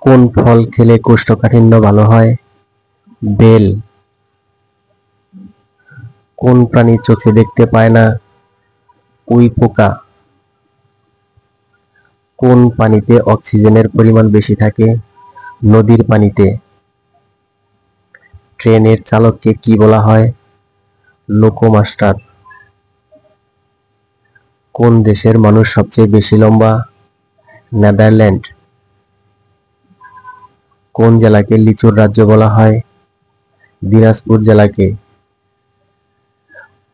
কোন ফল খেলে কোষ্ঠকাঠিন্য ভালো হয়? বেল। কোন প্রাণী চোখে দেখতে পায় না? উইপোকা। কোন পানিতে অক্সিজেনের পরিমাণ বেশি থাকে? নদীর পানিতে। ট্রেনের চালককে কি বলা হয়? লোকোমাস্টার। কোন দেশের মানুষ সবচেয়ে বেশি লম্বা? নেদারল্যান্ড। কোন জেলাকে লিচুর রাজ্য বলা হয়? দিনাজপুর জেলাকে।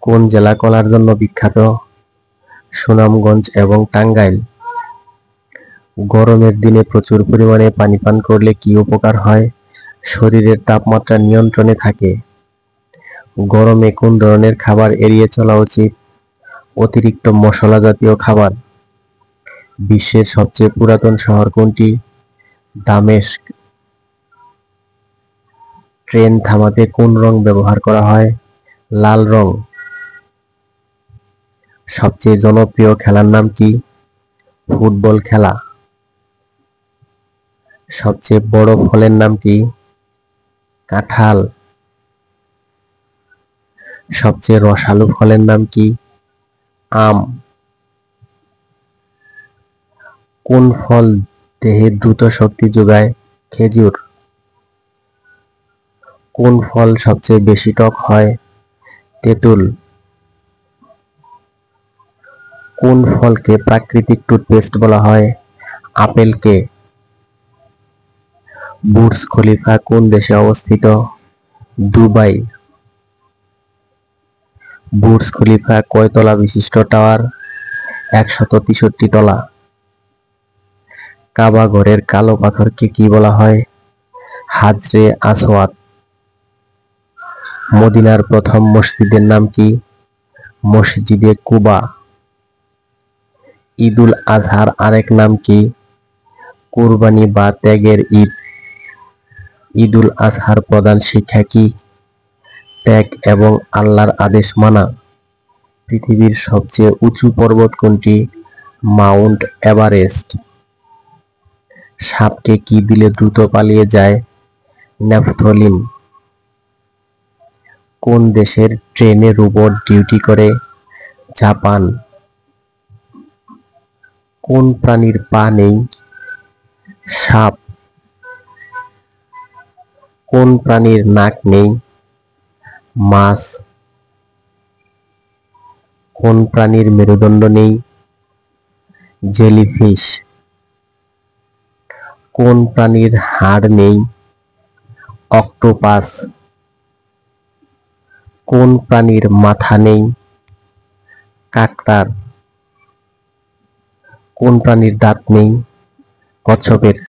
কোন জেলা কলার জন্য বিখ্যাত? সুনামগঞ্জ এবং টাঙ্গাইল। গরমের দিনে প্রচুর পরিমাণে পানি পান করলে কি উপকার হয়? শরীরের তাপমাত্রা নিয়ন্ত্রণে থাকে। গরমে কোন ধরনের খাবার এড়িয়ে চলা উচিত? অতিরিক্ত মশলা জাতীয় খাবার। বিশ্বের সবচেয়ে পুরাতন শহর কোনটি? দামেস্ক। ট্রেন থামাতে কোন রং ব্যবহার করা হয়? লাল রং। সবচেয়ে জনপ্রিয় খেলার নাম কি? ফুটবল খেলা। সবচেয়ে বড় ফলের নাম কি? কাঁঠাল। সবচেয়ে রসালো ফলের নাম কি? আম। কোন ফল দেহে দ্রুত শক্তি যোগায়? খেজুর। কোন ফল সবচেয়ে বেশি টক হয়? তেঁতুল। কোন ফলকে প্রাকৃতিক টুথপেস্ট বলা হয়? আপেলকে। বুর্জ খলিফা কোন দেশে অবস্থিত? দুবাই। বুর্জ খলিফা কয় তলা বিশিষ্ট টাওয়ার? 163 তলা। কাবা ঘরের কালো পাথরকে কি বলা হয়? হাজরে আসওয়াদ। মদিনার প্রথম মসজিদের নাম কি? মসজিদে কুবা। ঈদুল আজহার আরেক নাম কি? কুরবানি বা ত্যাগের ঈদ। ঈদুল আজহার প্রধান শিক্ষা কি? ত্যাগ এবং আল্লাহর আদেশ মানা। পৃথিবীর সবচেয়ে উঁচু পর্বত কোনটি? Mount Everest. সাপকে কি দিলে দ্রুত পালিয়ে যায়? ন্যাপথলিন। কোন দেশের ট্রেনে রোবট ডিউটি করে? জাপান। কোন প্রাণীর পা নেই? সাপ। কোন প্রাণীর নাক নেই? মাছ। কোন প্রাণীর মেরুদণ্ড নেই? জেলিফিশ। কোন প্রাণীর হাড় নেই? অক্টোপাস। কোন প্রাণীর মাথা নেই? কাকড়ার। কোন প্রাণীর দাঁত নেই? কচ্ছপের।